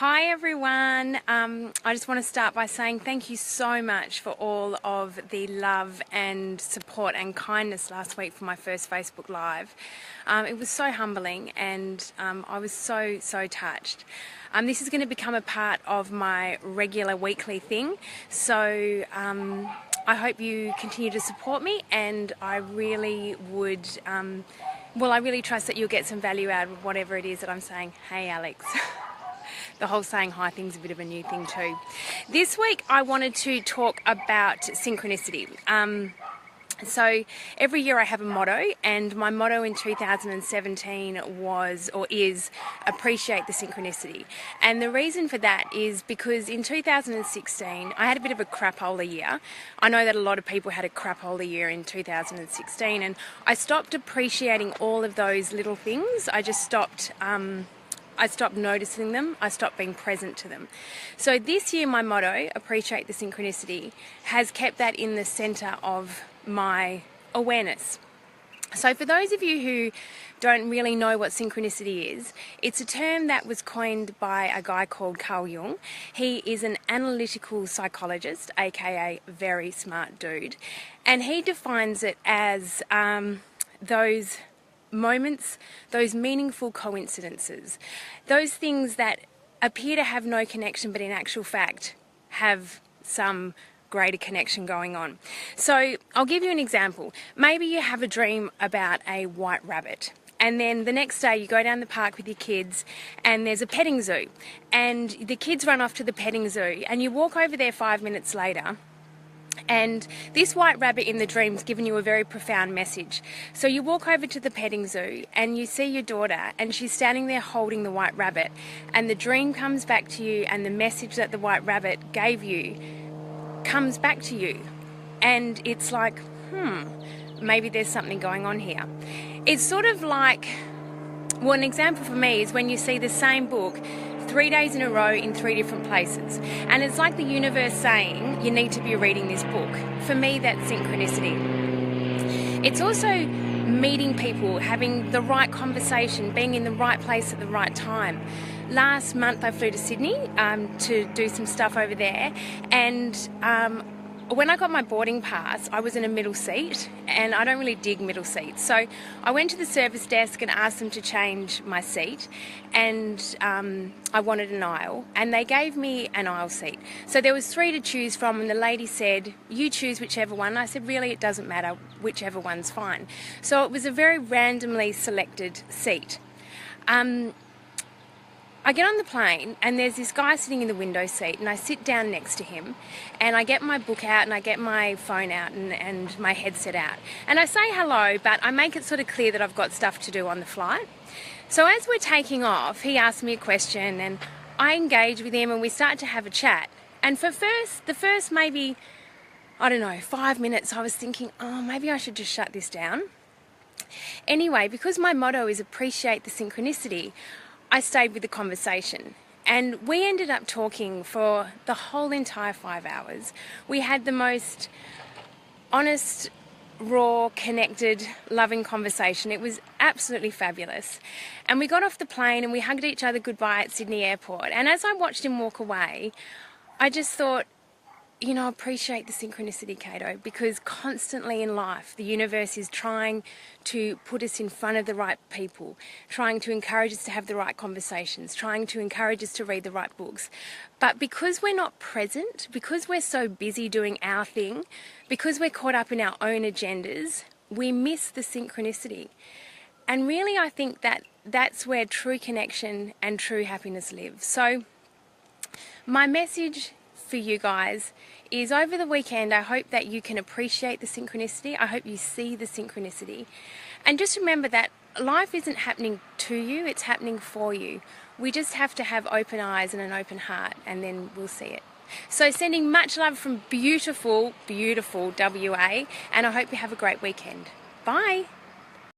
Hi everyone, I just want to start by saying thank you so much for all of the love and support and kindness last week for my first Facebook Live. It was so humbling and I was so touched. This is going to become a part of my regular weekly thing, so I hope you continue to support me, and I really would, I really trust that you'll get some value out of whatever it is that I'm saying. Hey Alex. The whole saying hi thing's a bit of a new thing too. This week I wanted to talk about synchronicity. So every year I have a motto, and my motto in 2017 was, or is, appreciate the synchronicity. And the reason for that is because in 2016 I had a bit of a crapola year. I know that a lot of people had a crapola year in 2016, and I stopped appreciating all of those little things. I stopped noticing them. I stopped being present to them. So this year my motto, appreciate the synchronicity, has kept that in the centre of my awareness. So for those of you who don't really know what synchronicity is, it's a term that was coined by a guy called Carl Jung. He is an analytical psychologist, aka very smart dude, and he defines it as those moments, those meaningful coincidences, those things that appear to have no connection but in actual fact have some greater connection going on. So I'll give you an example. Maybe you have a dream about a white rabbit, and then the next day you go down the park with your kids and there's a petting zoo, and the kids run off to the petting zoo, and you walk over there 5 minutes later, and this white rabbit in the dream's given you a very profound message. So you walk over to the petting zoo and you see your daughter, and she's standing there holding the white rabbit, and the dream comes back to you, and the message that the white rabbit gave you comes back to you, and it's like, maybe there's something going on here. It's sort of like, well, an example for me is when you see the same book 3 days in a row in 3 different places, and it's like the universe saying you need to be reading this book. For me, that's synchronicity. It's also meeting people, having the right conversation, being in the right place at the right time. Last month I flew to Sydney to do some stuff over there, and when I got my boarding pass, I was in a middle seat, and I don't really dig middle seats. So I went to the service desk and asked them to change my seat, and I wanted an aisle, and they gave me an aisle seat. So there was 3 to choose from, and the lady said, you choose whichever one. I said, really, it doesn't matter, whichever one's fine. So it was a very randomly selected seat. I get on the plane, and there's this guy sitting in the window seat, and I sit down next to him, and I get my book out, and I get my phone out, and my headset out, and I say hello, but I make it sort of clear that I've got stuff to do on the flight. So as we're taking off, he asks me a question, and I engage with him, and we start to have a chat. And for the first maybe, I don't know, 5 minutes, I was thinking, oh, maybe I should just shut this down. Anyway, because my motto is appreciate the synchronicity, I stayed with the conversation, and we ended up talking for the whole entire 5 hours. We had the most honest, raw, connected, loving conversation. It was absolutely fabulous. And we got off the plane and we hugged each other goodbye at Sydney Airport. And as I watched him walk away, I just thought, you know, appreciate the synchronicity, Cato, because constantly in life the universe is trying to put us in front of the right people, trying to encourage us to have the right conversations, trying to encourage us to read the right books. But because we're not present, because we're so busy doing our thing, because we're caught up in our own agendas, we miss the synchronicity. And really, I think that that's where true connection and true happiness live. So my message for you guys is, over the weekend, I hope that you can appreciate the synchronicity. I hope you see the synchronicity. And just remember that life isn't happening to you, it's happening for you. We just have to have open eyes and an open heart, and then we'll see it. So sending much love from beautiful, beautiful WA, and I hope you have a great weekend. Bye.